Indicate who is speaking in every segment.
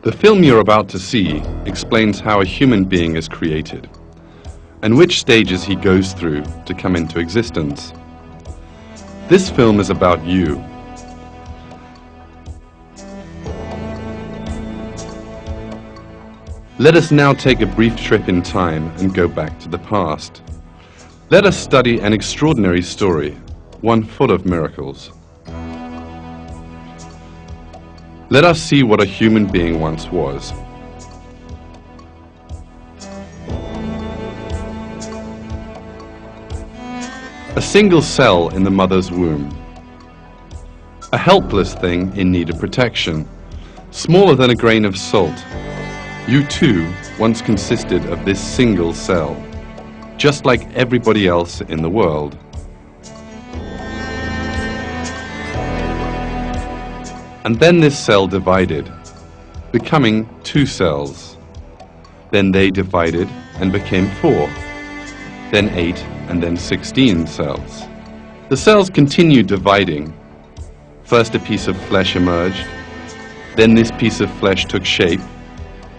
Speaker 1: The film you're about to see explains how a human being is created and which stages he goes through to come into existence. This film is about you. Let us now take a brief trip in time and go back to the past. Let us study an extraordinary story, one full of miracles. Let us see what a human being once was. A single cell in the mother's womb. A helpless thing in need of protection, smaller than a grain of salt. You too once consisted of this single cell, just like everybody else in the world. And then this cell divided, becoming 2 cells. Then they divided and became 4, then 8, and then 16 cells. The cells continued dividing. First a piece of flesh emerged, then this piece of flesh took shape.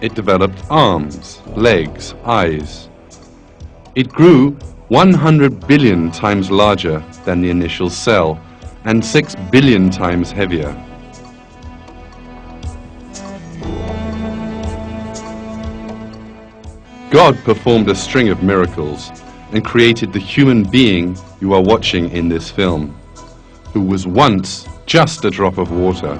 Speaker 1: It developed arms, legs, eyes. It grew 100 billion times larger than the initial cell and 6 billion times heavier. God performed a string of miracles and created the human being you are watching in this film, who was once just a drop of water.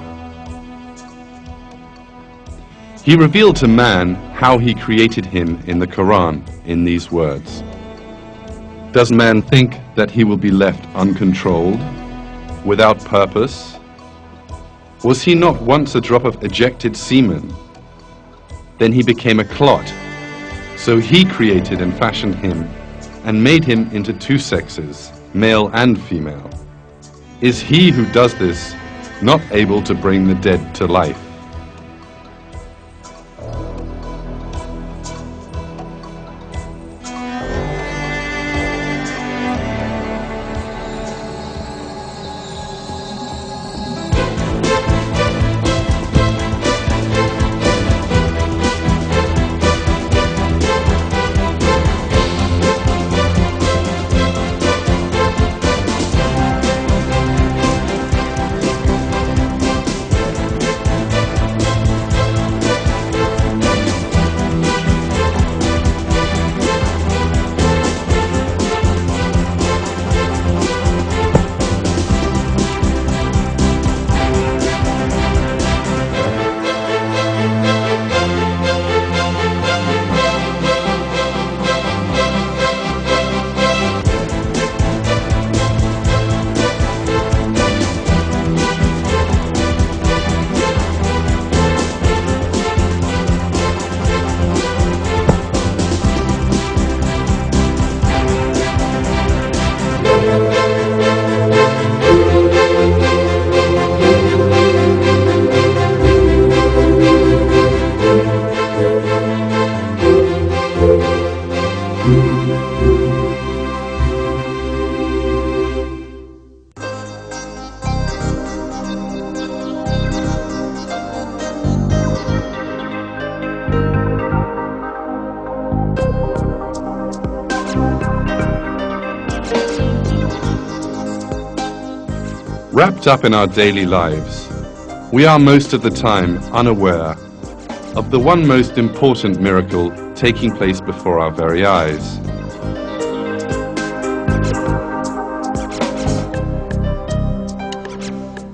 Speaker 1: He revealed to man how he created him in the Quran in these words. Does man think that he will be left uncontrolled, without purpose? Was he not once a drop of ejected semen? Then he became a clot. So he created and fashioned him and made him into 2 sexes, male and female. Is he who does this not able to bring the dead to life? Wrapped up in our daily lives, we are most of the time unaware of the one most important miracle taking place before our very eyes.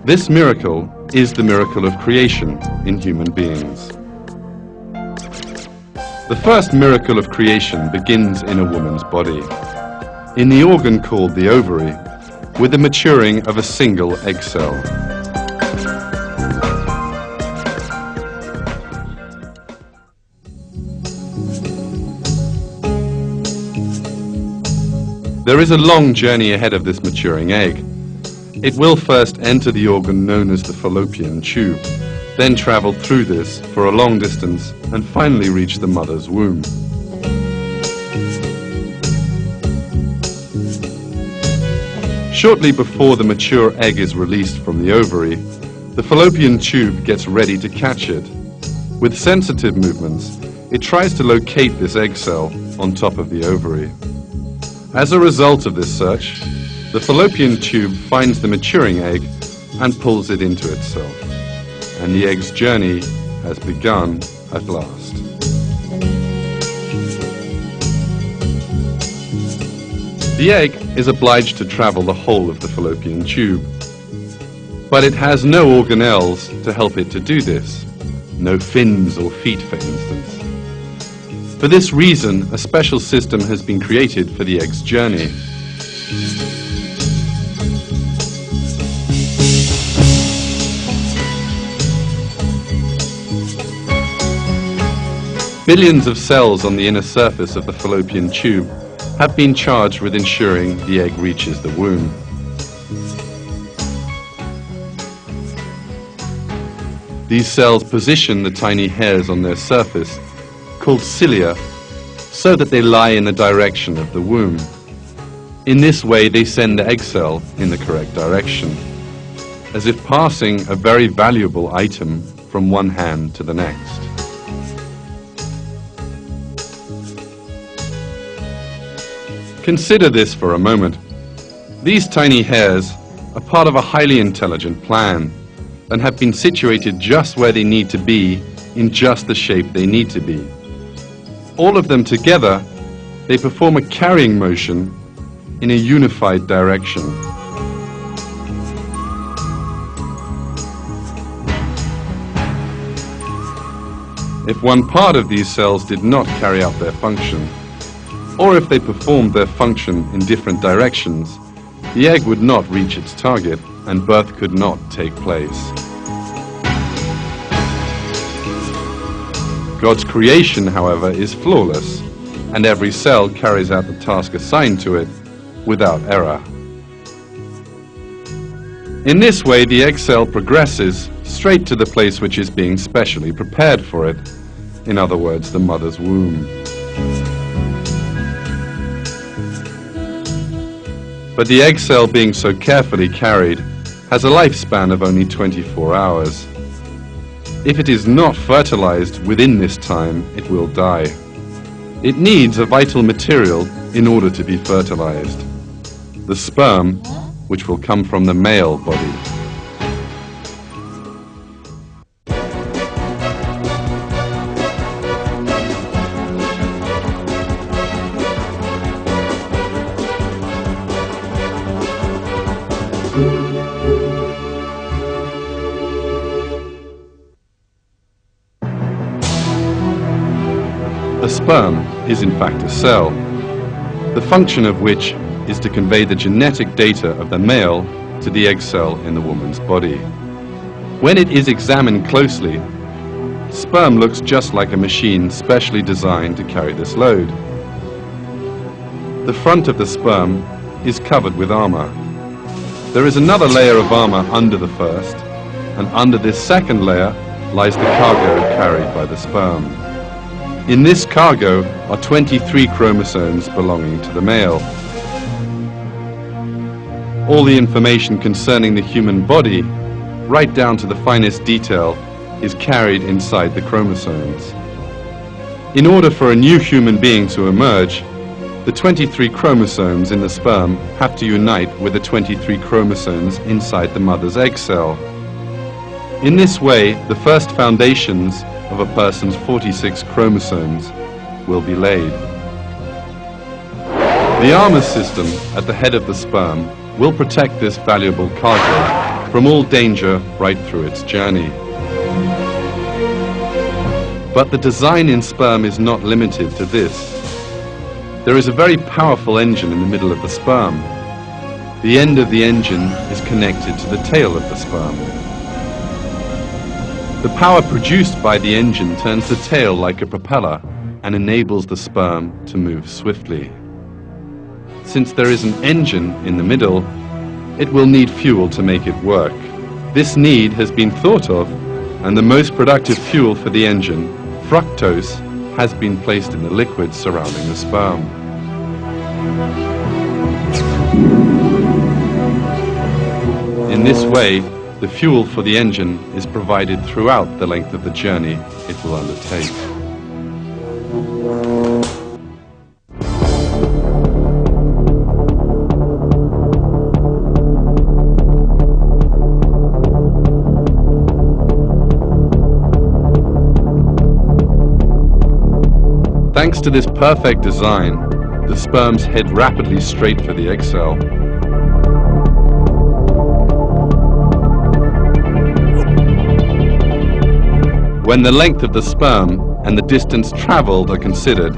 Speaker 1: This miracle is the miracle of creation in human beings. The first miracle of creation begins in a woman's body, in the organ called the ovary, with the maturing of a single egg cell. There is a long journey ahead of this maturing egg. It will first enter the organ known as the fallopian tube, then travel through this for a long distance and finally reach the mother's womb. Shortly before the mature egg is released from the ovary, the fallopian tube gets ready to catch it. With sensitive movements, it tries to locate this egg cell on top of the ovary. As a result of this search, the fallopian tube finds the maturing egg and pulls it into itself, and the egg's journey has begun at last. The egg is obliged to travel the whole of the fallopian tube, but it has no organelles to help it to do this, no fins or feet, for instance. For this reason, a special system has been created for the egg's journey. Billions of cells on the inner surface of the fallopian tube have been charged with ensuring the egg reaches the womb. These cells position the tiny hairs on their surface, called cilia, so that they lie in the direction of the womb. In this way, they send the egg cell in the correct direction, as if passing a very valuable item from one hand to the next. Consider this for a moment. These tiny hairs are part of a highly intelligent plan and have been situated just where they need to be, in just the shape they need to be. All of them together, they perform a carrying motion in a unified direction. If one part of these cells did not carry out their function, or if they performed their function in different directions, the egg would not reach its target and birth could not take place. God's creation, however, is flawless, and every cell carries out the task assigned to it without error. In this way, the egg cell progresses straight to the place which is being specially prepared for it, in other words, the mother's womb. But the egg cell, being so carefully carried, has a lifespan of only 24 hours. If it is not fertilized within this time, it will die. It needs a vital material in order to be fertilized: the sperm, which will come from the male body. A sperm is in fact a cell, the function of which is to convey the genetic data of the male to the egg cell in the woman's body. When it is examined closely, sperm looks just like a machine specially designed to carry this load. The front of the sperm is covered with armor. There is another layer of armor under the first, and under this second layer lies the cargo carried by the sperm. In this cargo are 23 chromosomes belonging to the male. All the information concerning the human body, right down to the finest detail, is carried inside the chromosomes. In order for a new human being to emerge, the 23 chromosomes in the sperm have to unite with the 23 chromosomes inside the mother's egg cell. In this way, the first foundations of a person's 46 chromosomes will be laid. The armor system at the head of the sperm will protect this valuable cargo from all danger right through its journey. But the design in sperm is not limited to this. There is a very powerful engine in the middle of the sperm. The end of the engine is connected to the tail of the sperm. The power produced by the engine turns the tail like a propeller and enables the sperm to move swiftly. Since there is an engine in the middle, it will need fuel to make it work. This need has been thought of, and the most productive fuel for the engine, fructose, has been placed in the liquid surrounding the sperm. In this way, The fuel for the engine is provided throughout the length of the journey it will undertake. Thanks to this perfect design, the sperms head rapidly straight for the egg cell. When the length of the sperm and the distance traveled are considered,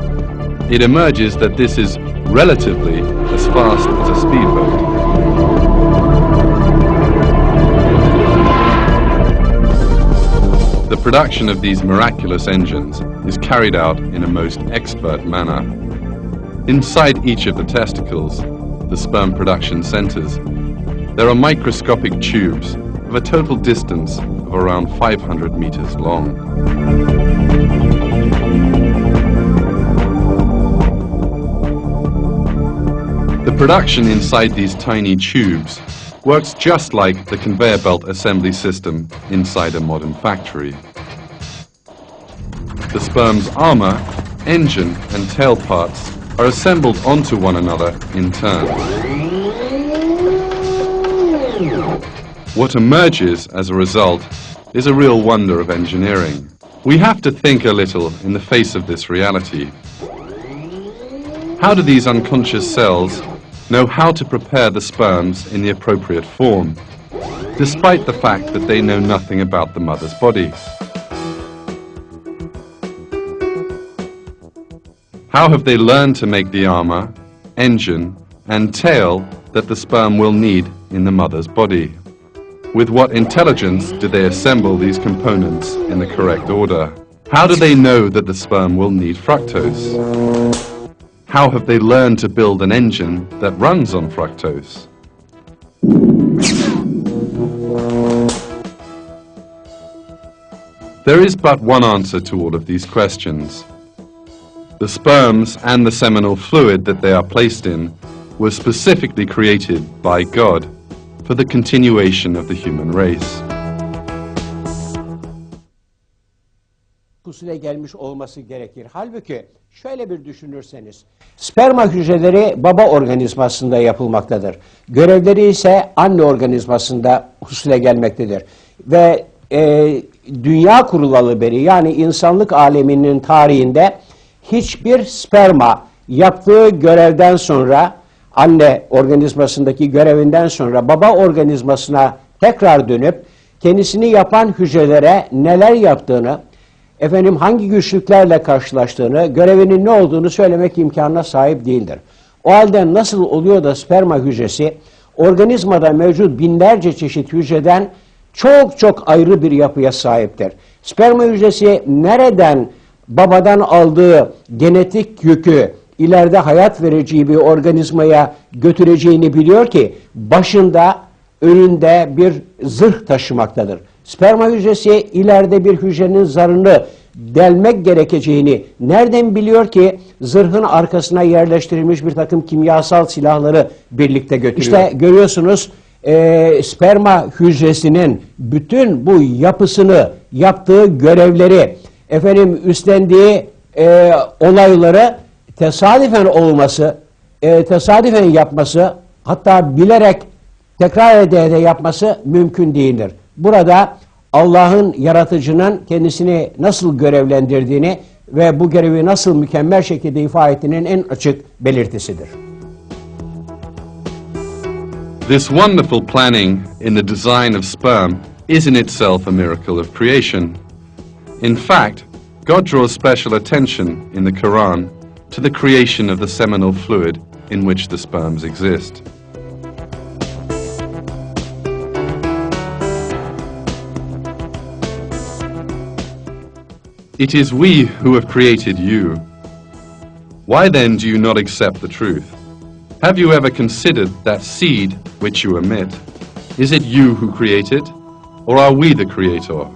Speaker 1: it emerges that this is relatively as fast as a speedboat. The production of these miraculous engines is carried out in a most expert manner. Inside each of the testicles, the sperm production centers, there are microscopic tubes of a total distance of around 500 meters long. The production inside these tiny tubes works just like the conveyor belt assembly system inside a modern factory. The sperm's armor, engine and tail parts are assembled onto one another in turn. What emerges as a result is a real wonder of engineering. We have to think a little in the face of this reality. How do these unconscious cells know how to prepare the sperms in the appropriate form, despite the fact that they know nothing about the mother's body? How have they learned to make the armor, engine, and tail that the sperm will need in the mother's body? With what intelligence do they assemble these components in the correct order? How do they know that the sperm will need fructose? How have they learned to build an engine that runs on fructose? There is but one answer to all of these questions. The sperms and the seminal fluid that they are placed in were specifically created by God for the continuation of the human race.
Speaker 2: Pusule gelmiş olması gerekir. Halbuki şöyle bir düşünürseniz, sperma hücreleri baba organizmasında yapılmaktadır. Görevleri ise anne organizmasında husule gelmektedir. Ve dünya kurulalı beri, yani insanlık aleminin tarihinde hiçbir sperma yaptığı görevden sonra, anne organizmasındaki görevinden sonra baba organizmasına tekrar dönüp kendisini yapan hücrelere neler yaptığını, hangi güçlüklerle karşılaştığını, görevinin ne olduğunu söylemek imkanına sahip değildir. O halde nasıl oluyor da sperma hücresi organizmada mevcut binlerce çeşit hücreden çok çok ayrı bir yapıya sahiptir? Sperma hücresi nereden babadan aldığı genetik yükü ileride hayat vereceği bir organizmaya götüreceğini biliyor ki başında, önünde bir zırh taşımaktadır. Sperma hücresi ileride bir hücrenin zarını delmek gerekeceğini nereden biliyor ki zırhın arkasına yerleştirilmiş bir takım kimyasal silahları birlikte götürüyor? İşte görüyorsunuz, sperma hücresinin bütün bu yapısını, yaptığı görevleri, üstlendiği olayları tesadüfen olması, tesadüfen yapması, hatta bilerek tekrar ede yapması mümkün değildir. Burada Allah'ın, yaratıcının kendisini nasıl görevlendirdiğini ve bu görevi nasıl mükemmel şekilde ifade ettiğinin en açık belirtisidir.
Speaker 1: This wonderful planning in the design of sperm is in itself a miracle of creation. In fact, God draws special attention in the Quran to the creation of the seminal fluid in which the sperms exist. It is we who have created you. Why then do you not accept the truth? Have you ever considered that seed which you emit? Is it you who create it, or are we the creator?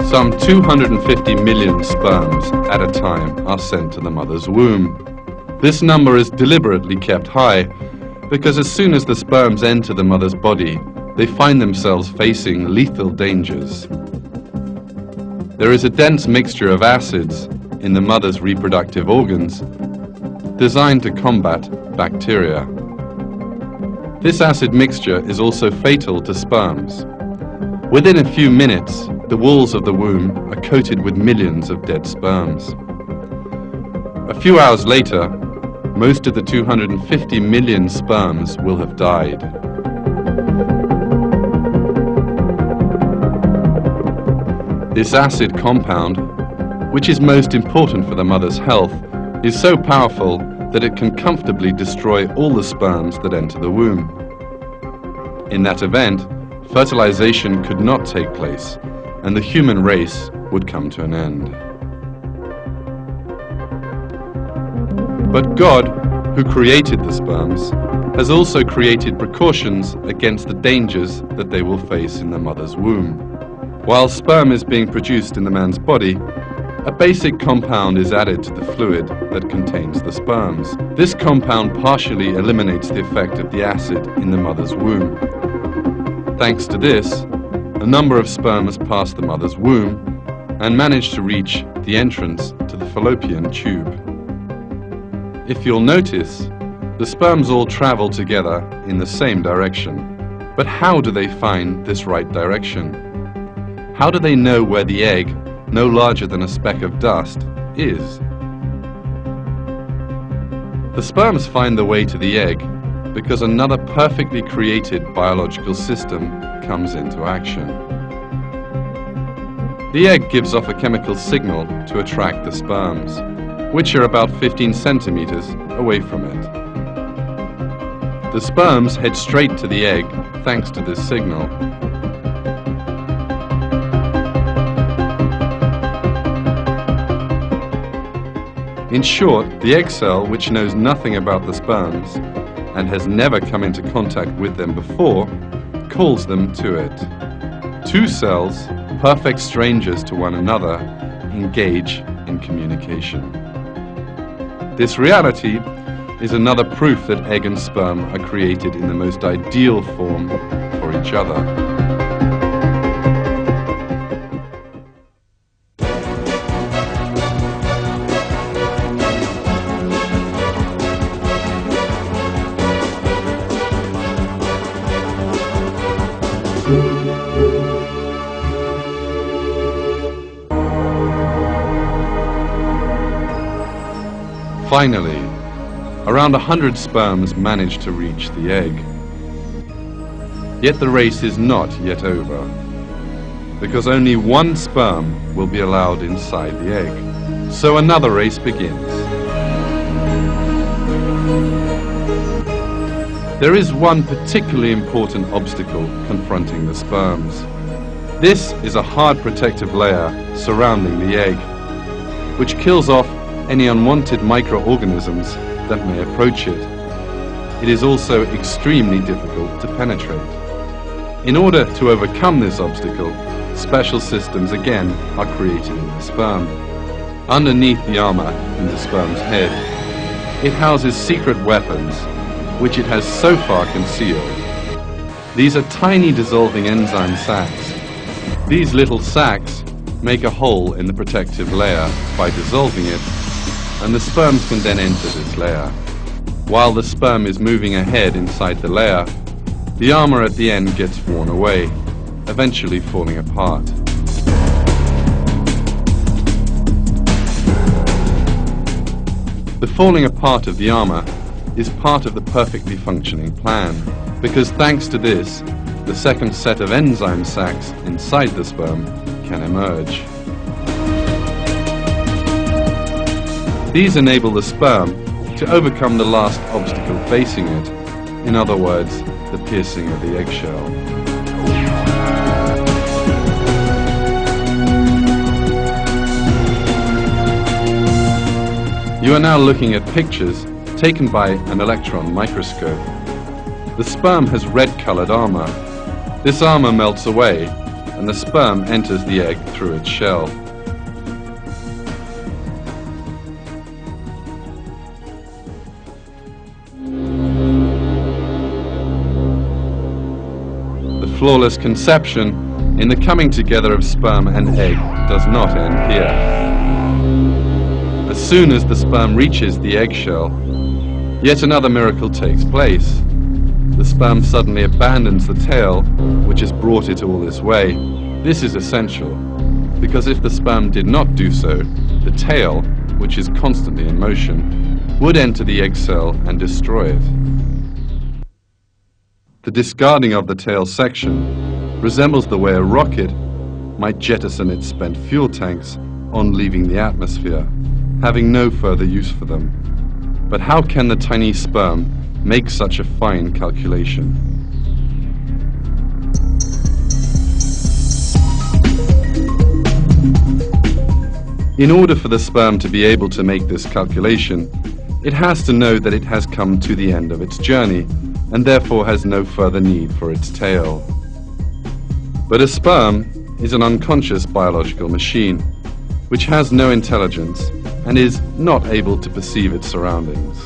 Speaker 1: Some 250 million sperms at a time are sent to the mother's womb. This number is deliberately kept high because as soon as the sperms enter the mother's body, they find themselves facing lethal dangers. There is a dense mixture of acids in the mother's reproductive organs designed to combat bacteria. This acid mixture is also fatal to sperms. Within a few minutes, the walls of the womb are coated with millions of dead sperms. A few hours later, most of the 250 million sperms will have died. This acid compound, which is most important for the mother's health, is so powerful that it can comfortably destroy all the sperms that enter the womb. In that event, fertilization could not take place, and the human race would come to an end. But God, who created the sperms, has also created precautions against the dangers that they will face in the mother's womb. While sperm is being produced in the man's body, a basic compound is added to the fluid that contains the sperms. This compound partially eliminates the effect of the acid in the mother's womb. Thanks to this, a number of sperms pass the mother's womb and manage to reach the entrance to the fallopian tube. If you'll notice, the sperms all travel together in the same direction. But how do they find this right direction? How do they know where the egg, no larger than a speck of dust, is? The sperms find the way to the egg because another perfectly created biological system comes into action. The egg gives off a chemical signal to attract the sperms, which are about 15 centimeters away from it. The sperms head straight to the egg thanks to this signal. In short, the egg cell, which knows nothing about the sperms and has never come into contact with them before, calls them to it. Two cells, perfect strangers to one another, engage in communication. This reality is another proof that egg and sperm are created in the most ideal form for each other. Finally, around 100 sperms manage to reach the egg. Yet the race is not yet over, because only one sperm will be allowed inside the egg. So another race begins. There is one particularly important obstacle confronting the sperms. This is a hard protective layer surrounding the egg, which kills off any unwanted microorganisms that may approach it. It is also extremely difficult to penetrate. In order to overcome this obstacle, special systems again are created in the sperm. Underneath the armor in the sperm's head, it houses secret weapons, which it has so far concealed. These are tiny dissolving enzyme sacs. These little sacs make a hole in the protective layer by dissolving it, and the sperms can then enter this layer. While the sperm is moving ahead inside the layer, the armor at the end gets worn away, eventually falling apart. The falling apart of the armor is part of the perfectly functioning plan, because thanks to this, the second set of enzyme sacs inside the sperm can emerge. These enable the sperm to overcome the last obstacle facing it, in other words, the piercing of the eggshell. You are now looking at pictures taken by an electron microscope. The sperm has red-colored armor. This armor melts away, and the sperm enters the egg through its shell. The flawless conception in the coming together of sperm and egg does not end here. As soon as the sperm reaches the eggshell, yet another miracle takes place. The sperm suddenly abandons the tail, which has brought it all this way. This is essential, because if the sperm did not do so, the tail, which is constantly in motion, would enter the egg cell and destroy it. The discarding of the tail section resembles the way a rocket might jettison its spent fuel tanks on leaving the atmosphere, having no further use for them. But how can the tiny sperm make such a fine calculation? In order for the sperm to be able to make this calculation, it has to know that it has come to the end of its journey and therefore has no further need for its tail. But a sperm is an unconscious biological machine, which has no intelligence and is not able to perceive its surroundings.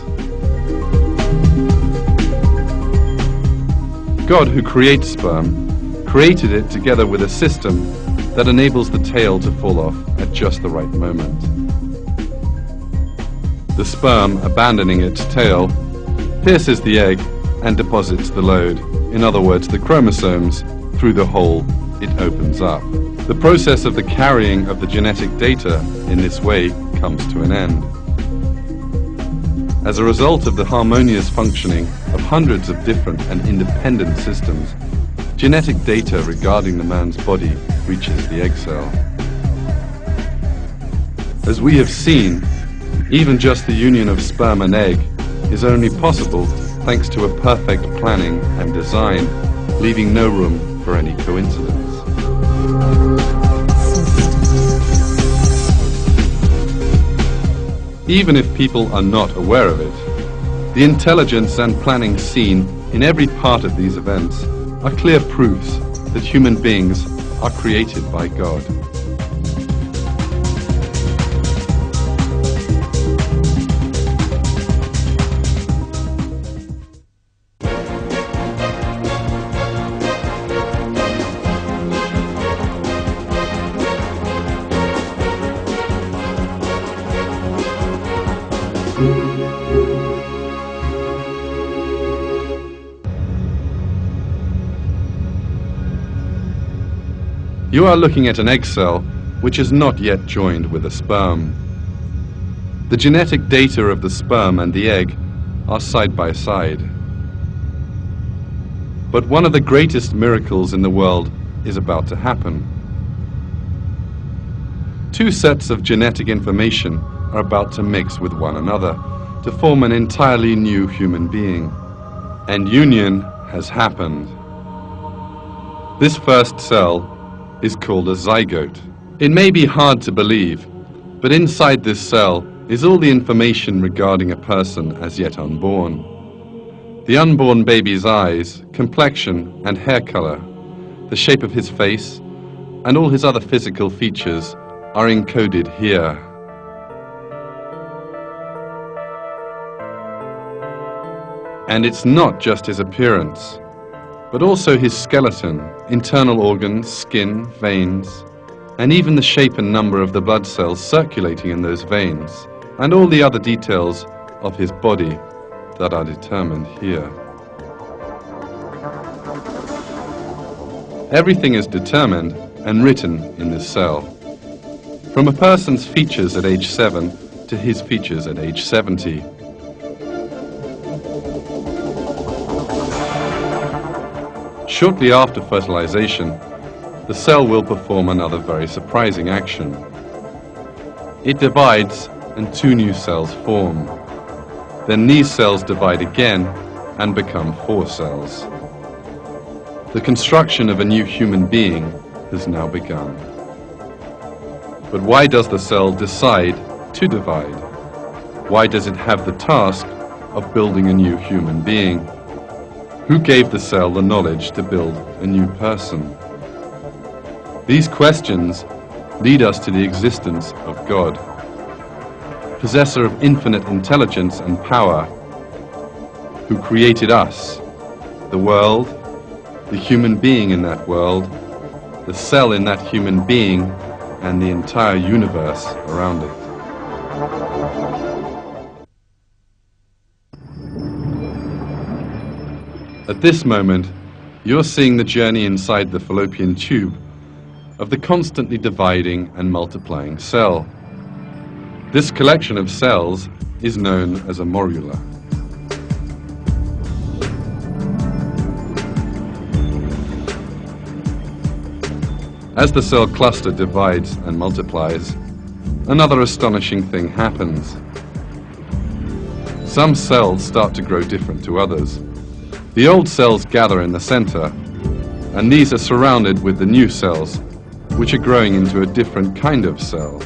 Speaker 1: God, who creates sperm, created it together with a system that enables the tail to fall off at just the right moment. The sperm, abandoning its tail, pierces the egg and deposits the load, in other words, the chromosomes, through the hole it opens up. The process of the carrying of the genetic data in this way comes to an end. As a result of the harmonious functioning of hundreds of different and independent systems, genetic data regarding the man's body reaches the egg cell. As we have seen, even just the union of sperm and egg is only possible thanks to a perfect planning and design, leaving no room for any coincidence. Even if people are not aware of it, the intelligence and planning seen in every part of these events are clear proofs that human beings are created by God. You are looking at an egg cell which is not yet joined with a sperm. The genetic data of the sperm and the egg are side by side. But one of the greatest miracles in the world is about to happen. Two sets of genetic information are about to mix with one another to form an entirely new human being. And union has happened. This first cell is called a zygote. It may be hard to believe, but inside this cell is all the information regarding a person as yet unborn. The unborn baby's eyes, complexion and hair color, the shape of his face, and all his other physical features are encoded here. And it's not just his appearance, but also his skeleton, internal organs, skin, veins, and even the shape and number of the blood cells circulating in those veins, and all the other details of his body that are determined here. Everything is determined and written in this cell, from a person's features at age 7 to his features at age 70. Shortly after fertilization, the cell will perform another very surprising action. It divides and two new cells form. Then these cells divide again and become 4 cells. The construction of a new human being has now begun. But why does the cell decide to divide? Why does it have the task of building a new human being? Who gave the cell the knowledge to build a new person? These questions lead us to the existence of God, possessor of infinite intelligence and power, who created us, the world, the human being in that world, the cell in that human being, and the entire universe around it. At this moment, you're seeing the journey inside the fallopian tube of the constantly dividing and multiplying cell. This collection of cells is known as a morula. As the cell cluster divides and multiplies, another astonishing thing happens. Some cells start to grow different to others. The old cells gather in the center, and these are surrounded with the new cells, which are growing into a different kind of cell.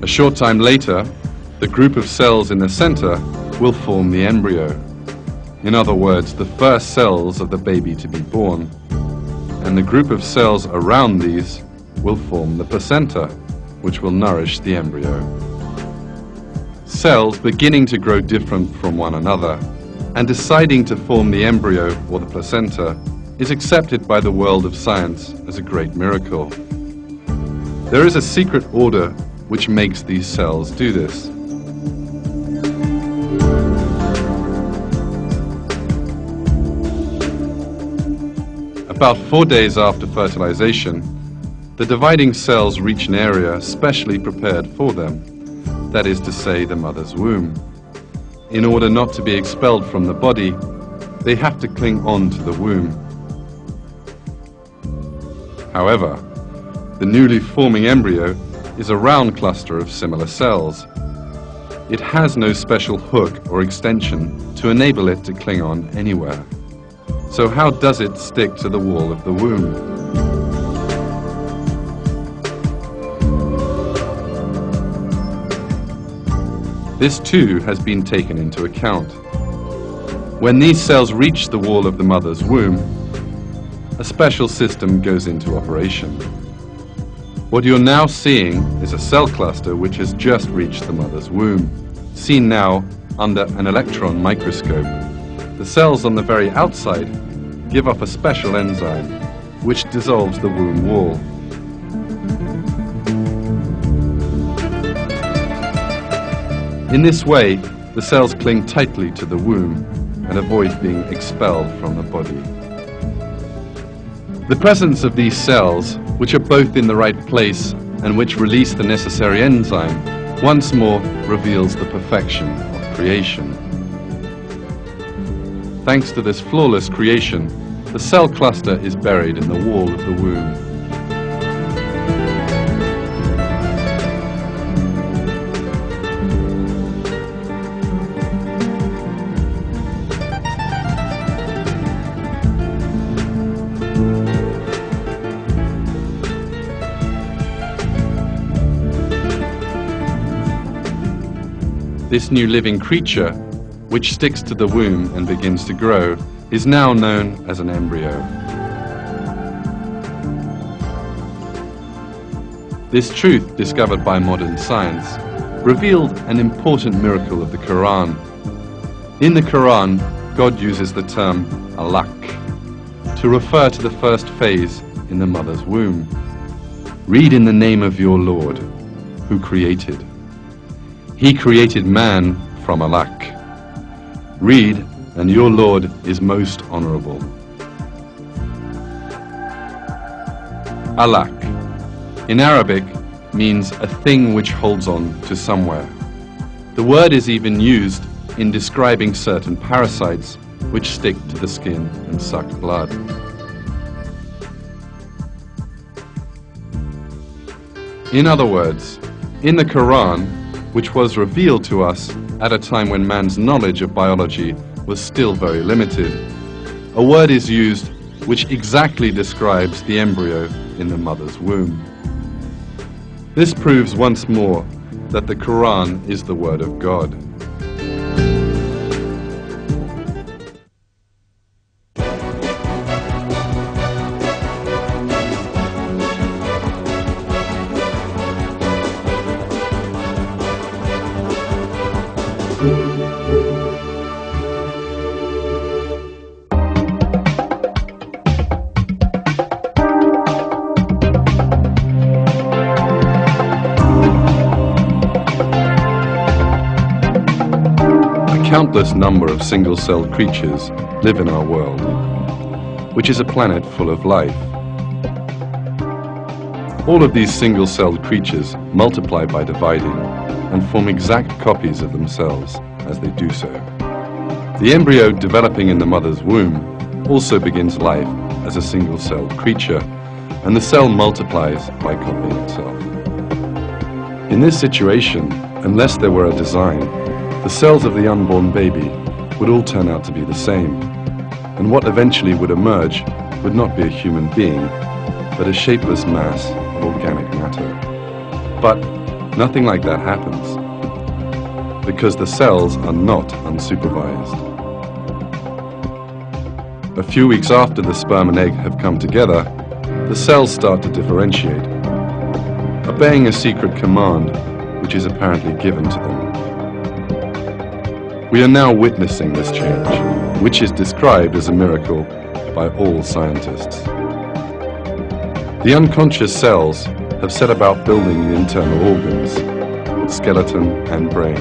Speaker 1: A short time later, the group of cells in the center will form the embryo. In other words, the first cells of the baby to be born. And the group of cells around these will form the placenta, which will nourish the embryo. Cells beginning to grow different from one another and deciding to form the embryo or the placenta is accepted by the world of science as a great miracle. There is a secret order which makes these cells do this. About 4 days after fertilization, the dividing cells reach an area specially prepared for them, that is to say, the mother's womb. In order not to be expelled from the body, they have to cling on to the womb. However, the newly forming embryo is a round cluster of similar cells. It has no special hook or extension to enable it to cling on anywhere. So how does it stick to the wall of the womb? This too has been taken into account. When these cells reach the wall of the mother's womb, a special system goes into operation. What you're now seeing is a cell cluster which has just reached the mother's womb, seen now under an electron microscope. The cells on the very outside give off a special enzyme which dissolves the womb wall. In this way, the cells cling tightly to the womb and avoid being expelled from the body. The presence of these cells, which are both in the right place and which release the necessary enzyme, once more reveals the perfection of creation. Thanks to this flawless creation, the cell cluster is buried in the wall of the womb. This new living creature, which sticks to the womb and begins to grow, is now known as an embryo. This truth, discovered by modern science, revealed an important miracle of the Quran. In the Quran, God uses the term alaq to refer to the first phase in the mother's womb. Read in the name of your Lord, who created. He created man from alaq. Read, and your Lord is most honorable. Alaq, in Arabic, means a thing which holds on to somewhere. The word is even used in describing certain parasites which stick to the skin and suck blood. In other words, in the Quran, which was revealed to us at a time when man's knowledge of biology was still very limited, a word is used which exactly describes the embryo in the mother's womb. This proves once more that the Quran is the word of God. A countless number of single-celled creatures live in our world, which is a planet full of life. All of these single-celled creatures multiply by dividing and form exact copies of themselves as they do so. The embryo developing in the mother's womb also begins life as a single-celled creature, and the cell multiplies by copying itself. In this situation, unless there were a design, the cells of the unborn baby would all turn out to be the same, and what eventually would emerge would not be a human being, but a shapeless mass of organic matter. But nothing like that happens, because the cells are not unsupervised. A few weeks after the sperm and egg have come together, the cells start to differentiate, obeying a secret command which is apparently given to them. We are now witnessing this change, which is described as a miracle by all scientists. The unconscious cells have set about building the internal organs, skeleton and brain.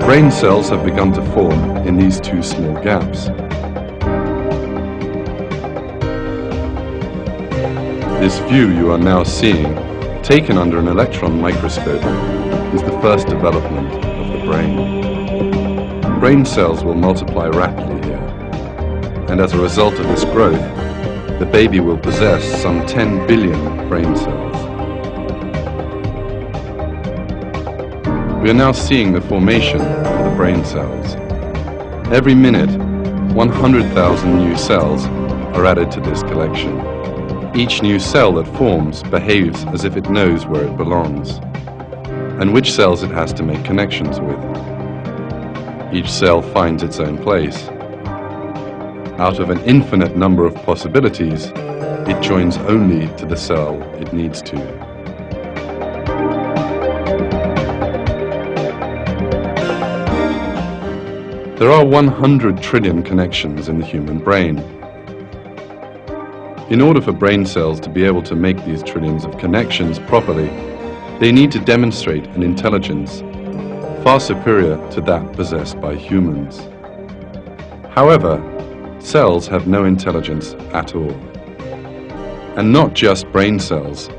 Speaker 1: Brain cells have begun to form in these two small gaps. This view you are now seeing, taken under an electron microscope, is the first development of the brain. Brain cells will multiply rapidly here, and as a result of this growth, the baby will possess some 10 billion brain cells. We are now seeing the formation of the brain cells. Every minute, 100,000 new cells are added to this collection. Each new cell that forms behaves as if it knows where it belongs, and which cells it has to make connections with. Each cell finds its own place. Out of an infinite number of possibilities, it joins only to the cell it needs to. There are 100 trillion connections in the human brain. In order for brain cells to be able to make these trillions of connections properly, they need to demonstrate an intelligence far superior to that possessed by humans. However, cells have no intelligence at all. And not just brain cells.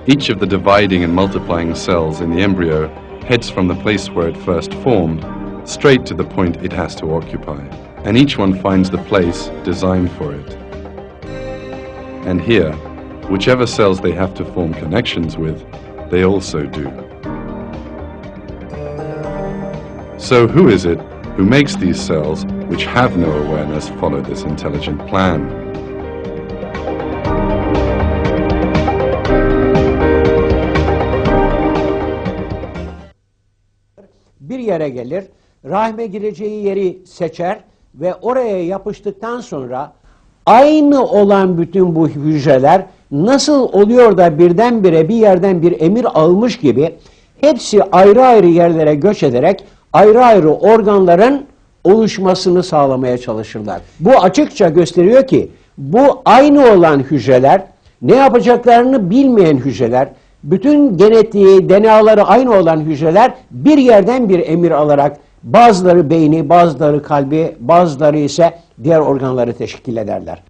Speaker 1: Each of the dividing and multiplying cells in the embryo heads from the place where it first formed straight to the point it has to occupy, and each one finds the place designed for it. And here, whichever cells they have to form connections with, they also do. So who is it who makes these cells, which have no awareness, follow this intelligent plan?
Speaker 2: Bir yere gelir, rahme gireceği yeri seçer ve oraya yapıştıktan sonra aynı olan bütün bu hücreler nasıl oluyor da birdenbire bir yerden bir emir almış gibi hepsi ayrı ayrı yerlere göç ederek ayrı ayrı organların oluşmasını sağlamaya çalışırlar. Bu açıkça gösteriyor ki bu aynı olan hücreler, ne yapacaklarını bilmeyen hücreler, bütün genetiği, DNA'ları aynı olan hücreler bir yerden bir emir alarak bazıları beyni, bazıları kalbi, bazıları ise diğer organları teşkil ederler.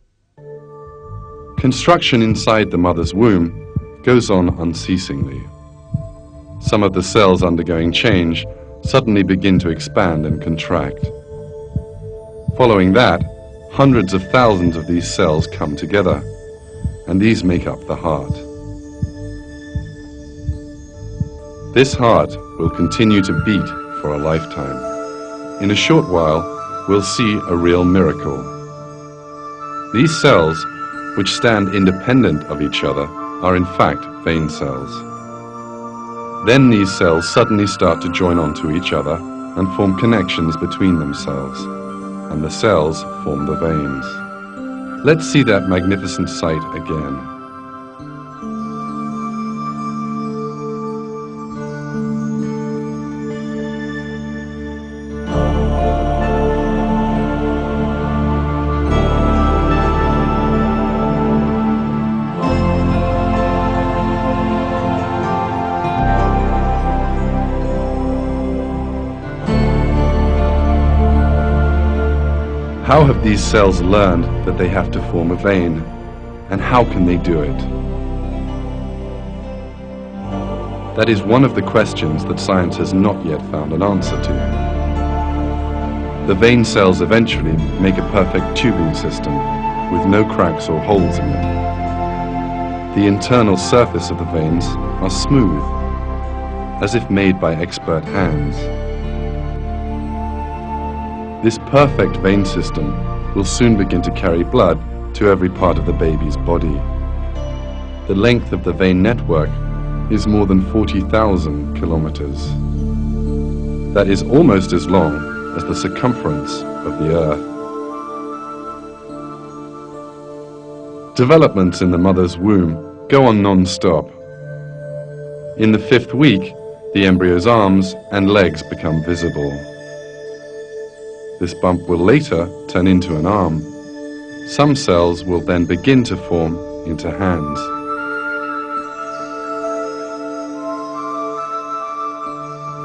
Speaker 1: Construction inside the mother's womb goes on unceasingly. Some of the cells undergoing change suddenly begin to expand and contract. Following that, hundreds of thousands of these cells come together, and these make up the heart. This heart will continue to beat for a lifetime. In a short while, we'll see a real miracle. These cells, which stand independent of each other, are in fact vein cells. Then these cells suddenly start to join onto each other and form connections between themselves, and the cells form the veins. Let's see that magnificent sight again. How have these cells learned that they have to form a vein, and how can they do it? That is one of the questions that science has not yet found an answer to. The vein cells eventually make a perfect tubing system with no cracks or holes in it. The internal surface of the veins are smooth, as if made by expert hands. This perfect vein system will soon begin to carry blood to every part of the baby's body. The length of the vein network is more than 40,000 kilometers. That is almost as long as the circumference of the Earth. Developments in the mother's womb go on non-stop. In the 5th week, the embryo's arms and legs become visible. This bump will later turn into an arm. Some cells will then begin to form into hands.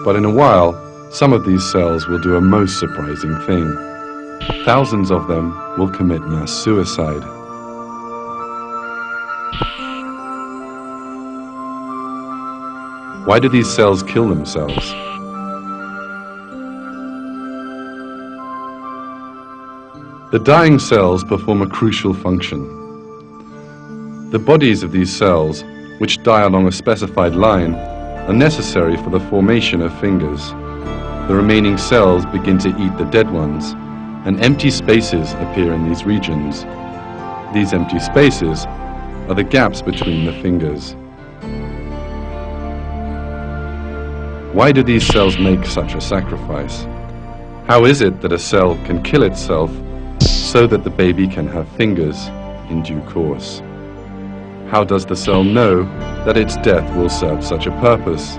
Speaker 1: But in a while, some of these cells will do a most surprising thing. Thousands of them will commit mass suicide. Why do these cells kill themselves? The dying cells perform a crucial function. The bodies of these cells, which die along a specified line, are necessary for the formation of fingers. The remaining cells begin to eat the dead ones, and empty spaces appear in these regions. These empty spaces are the gaps between the fingers. Why do these cells make such a sacrifice? How is it that a cell can kill itself so that the baby can have fingers in due course? How does the cell know that its death will serve such a purpose?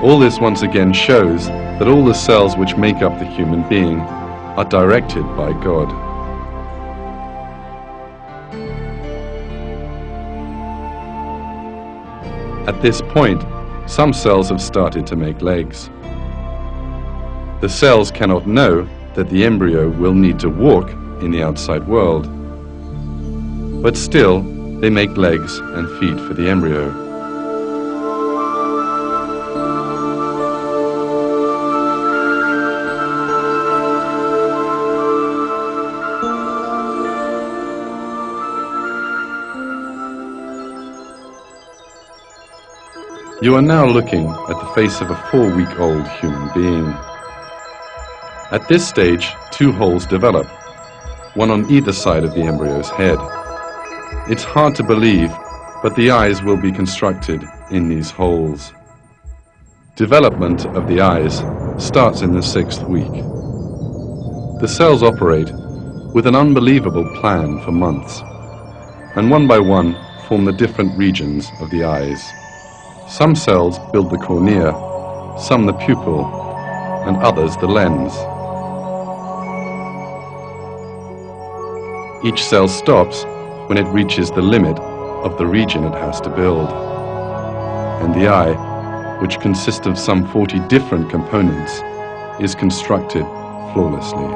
Speaker 1: All this once again shows that all the cells which make up the human being are directed by God. At this point, some cells have started to make legs. The cells cannot know that the embryo will need to walk in the outside world. But still, they make legs and feet for the embryo. You are now looking at the face of a 4-week-old human being. At this stage, 2 holes develop, one on either side of the embryo's head. It's hard to believe, but the eyes will be constructed in these holes. Development of the eyes starts in the 6th week. The cells operate with an unbelievable plan for months, and one by one form the different regions of the eyes. Some cells build the cornea, some the pupil, and others the lens. Each cell stops when it reaches the limit of the region it has to build. And the eye, which consists of some 40 different components, is constructed flawlessly.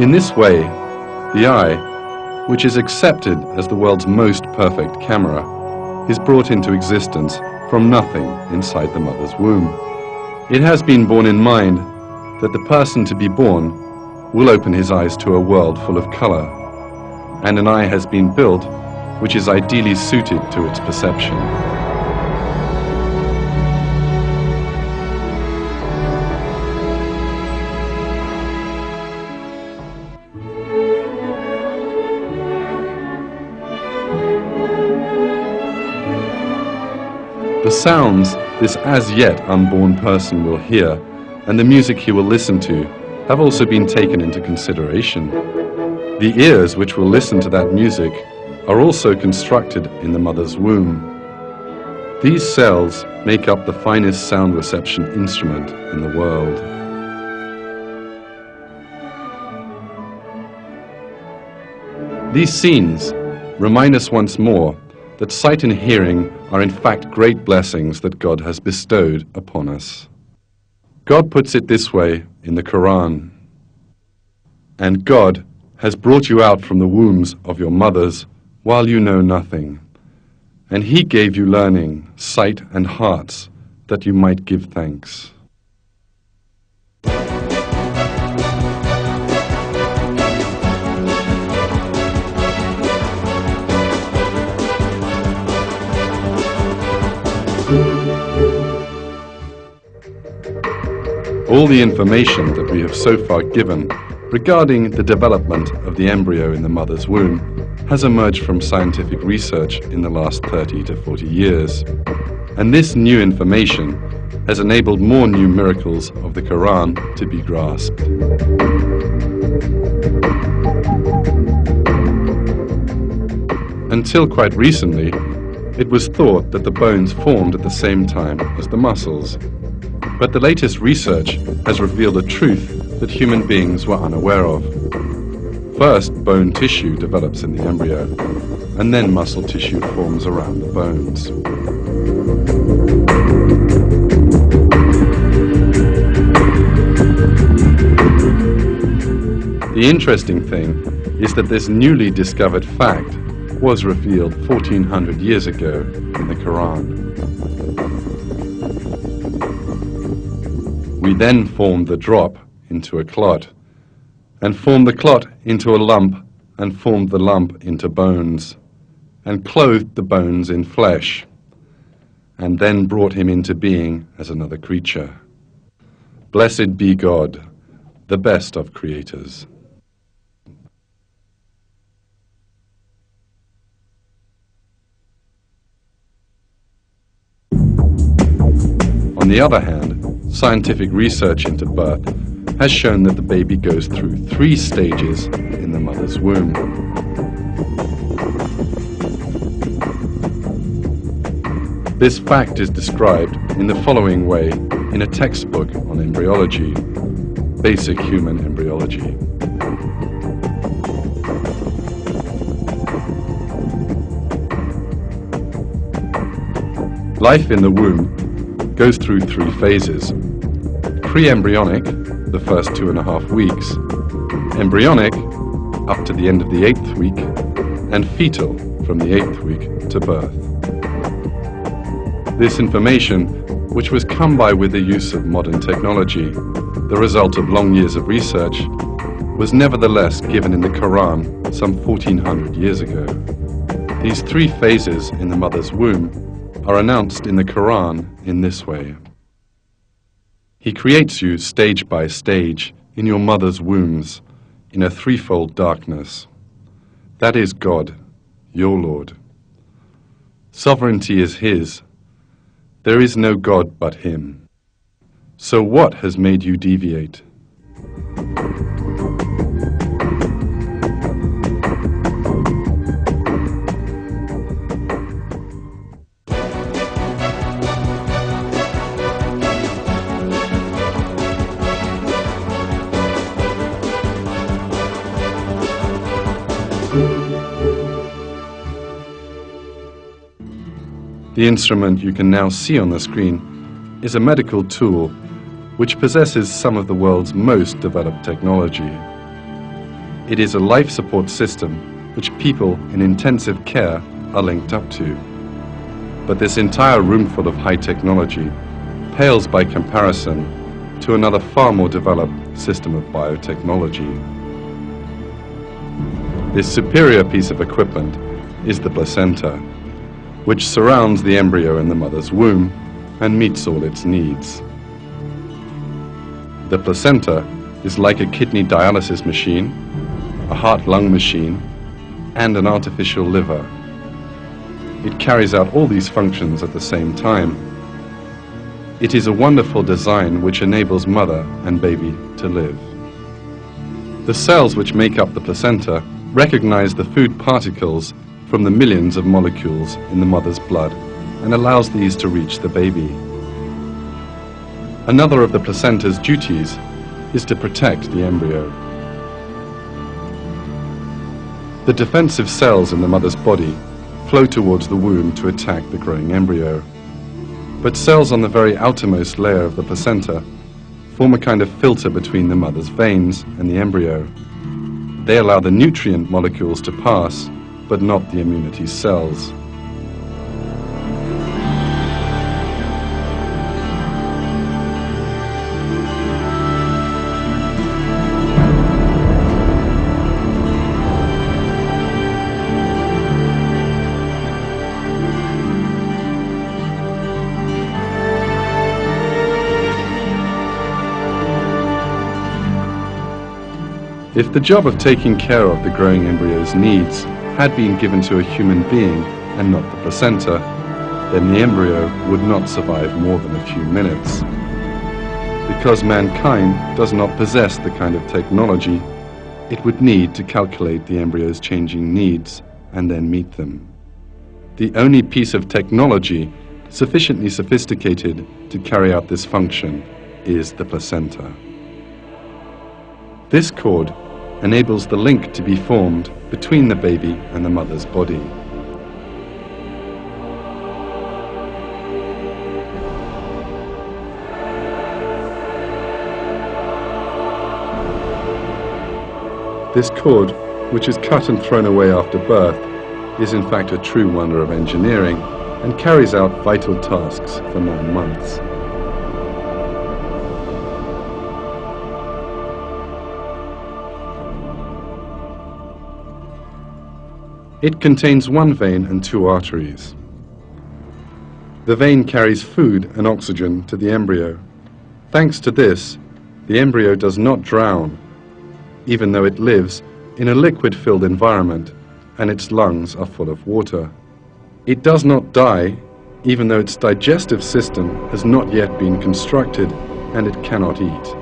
Speaker 1: In this way, the eye, which is accepted as the world's most perfect camera, is brought into existence from nothing inside the mother's womb. It has been borne in mind that the person to be born will open his eyes to a world full of color, and an eye has been built which is ideally suited to its perception. sounds this as yet unborn person will hear and the music he will listen to have also been taken into consideration. The ears which will listen to that music are also constructed in the mother's womb. These cells make up the finest sound reception instrument in the world. These scenes remind us once more that sight and hearing are in fact great blessings that God has bestowed upon us. God puts it this way in the Quran: "And God has brought you out from the wombs of your mothers while you know nothing. And He gave you learning, sight and hearts, that you might give thanks." All the information that we have so far given regarding the development of the embryo in the mother's womb has emerged from scientific research in the last 30 to 40 years. And this new information has enabled more new miracles of the Quran to be grasped. Until quite recently, it was thought that the bones formed at the same time as the muscles. But the latest research has revealed a truth that human beings were unaware of. First, bone tissue develops in the embryo, and then muscle tissue forms around the bones. The interesting thing is that this newly discovered fact was revealed 1400 years ago in the Quran. We then formed the drop into a clot, and formed the clot into a lump, and formed the lump into bones, and clothed the bones in flesh, and then brought him into being as another creature. Blessed be God, the best of creators. On the other hand, scientific research into birth has shown that the baby goes through 3 stages in the mother's womb. This fact is described in the following way in a textbook on embryology, Basic Human Embryology. Life in the womb goes through 3 phases: pre-embryonic, the first 2.5 weeks, embryonic, up to the end of the 8th week, and fetal, from the 8th week to birth. This information, which was come by with the use of modern technology, the result of long years of research, was nevertheless given in the Quran some 1400 years ago. These 3 phases in the mother's womb are announced in the Quran in this way: He creates you stage by stage in your mother's wombs in a 3-fold darkness. That is God, your Lord. Sovereignty is His. There is no God but Him. So what has made you deviate? The instrument you can now see on the screen is a medical tool which possesses some of the world's most developed technology. It is a life support system which people in intensive care are linked up to. But this entire room full of high technology pales by comparison to another far more developed system of biotechnology. This superior piece of equipment is the placenta, which surrounds the embryo in the mother's womb and meets all its needs. The placenta is like a kidney dialysis machine, a heart-lung machine, and an artificial liver. It carries out all these functions at the same time It is a wonderful design which enables mother and baby to live. The cells which make up the placenta recognize the food particles from the millions of molecules in the mother's blood and allows these to reach the baby. Another of the placenta's duties is to protect the embryo. The defensive cells in the mother's body flow towards the womb to attack the growing embryo. But cells on the very outermost layer of the placenta form a kind of filter between the mother's veins and the embryo. They allow the nutrient molecules to pass, but not the immunity cells. If the job of taking care of the growing embryo's needs had been given to a human being and not the placenta, then the embryo would not survive more than a few minutes. Because mankind does not possess the kind of technology, it would need to calculate the embryo's changing needs and then meet them. The only piece of technology sufficiently sophisticated to carry out this function is the placenta. This cord enables the link to be formed between the baby and the mother's body. This cord, which is cut and thrown away after birth, is in fact a true wonder of engineering and carries out vital tasks for 9 months. It contains 1 vein and 2 arteries. The vein carries food and oxygen to the embryo. Thanks to this, the embryo does not drown, even though it lives in a liquid-filled environment and its lungs are full of water. It does not die, even though its digestive system has not yet been constructed and it cannot eat.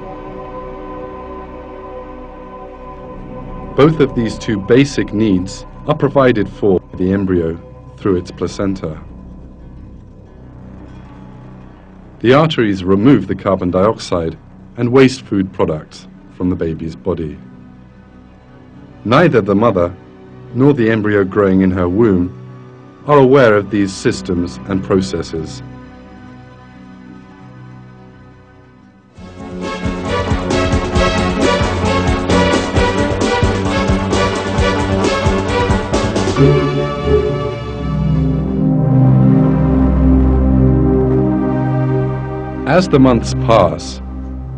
Speaker 1: Both of these 2 basic needs are provided for the embryo through its placenta. The arteries remove the carbon dioxide and waste food products from the baby's body. Neither the mother nor the embryo growing in her womb are aware of these systems and processes. As the months pass,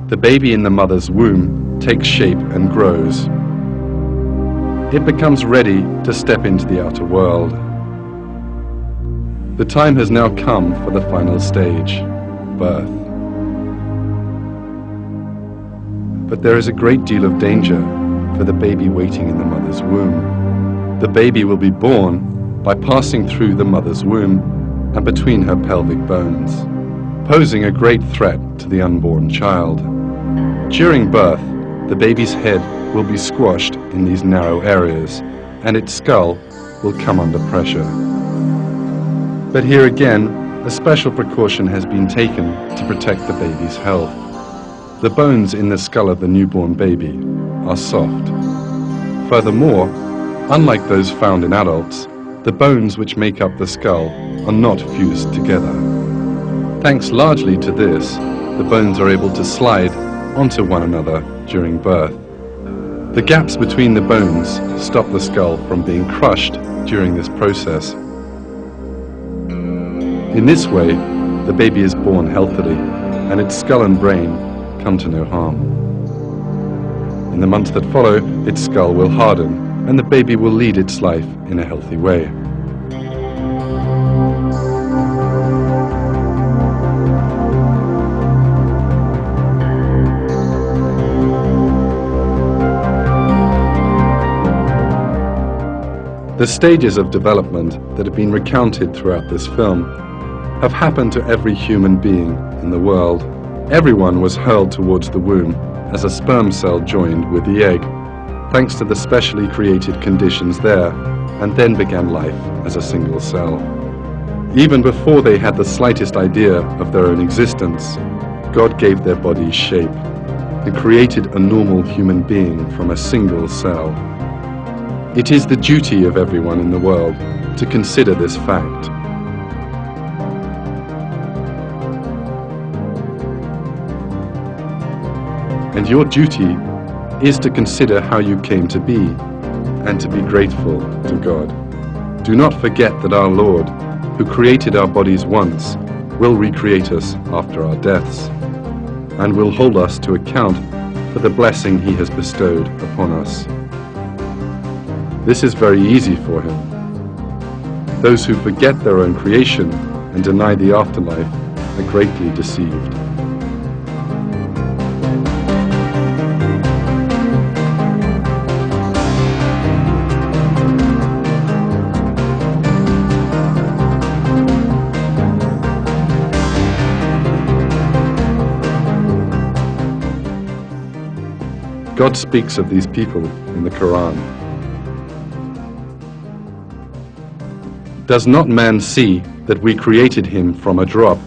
Speaker 1: the baby in the mother's womb takes shape and grows. It becomes ready to step into the outer world. The time has now come for the final stage, birth. But there is a great deal of danger for the baby waiting in the mother's womb. The baby will be born by passing through the mother's womb and between her pelvic bones, posing a great threat to the unborn child. During birth, the baby's head will be squashed in these narrow areas, and its skull will come under pressure. But here again, a special precaution has been taken to protect the baby's health. The bones in the skull of the newborn baby are soft. Furthermore, unlike those found in adults, the bones which make up the skull are not fused together. Thanks largely to this, the bones are able to slide onto one another during birth. The gaps between the bones stop the skull from being crushed during this process. In this way, the baby is born healthily, and its skull and brain come to no harm. In the months that follow, its skull will harden, and the baby will lead its life in a healthy way. The stages of development that have been recounted throughout this film have happened to every human being in in the world, everyone was hurled towards the womb as a sperm cell joined with the egg, thanks to the specially created conditions there, and then began life as a single cell. Even before they had the slightest idea of their own existence, God gave their bodies shape and created a normal human being from a single cell. It is the duty of everyone in the world to consider this fact. And your duty is to consider how you came to be and to be grateful to God. Do not forget that our Lord, who created our bodies once, will recreate us after our deaths and will hold us to account for the blessing He has bestowed upon us. This is very easy for Him. Those who forget their own creation and deny the afterlife are greatly deceived. God speaks of these people in the Quran. Does not man see that we created him from a drop,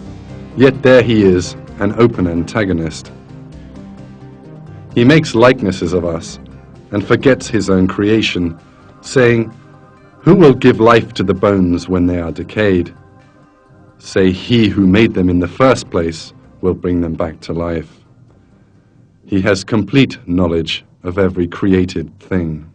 Speaker 1: yet there he is, an open antagonist? He makes likenesses of us and forgets his own creation, saying, "Who will give life to the bones when they are decayed?" Say, He who made them in the first place will bring them back to life. He has complete knowledge of every created thing.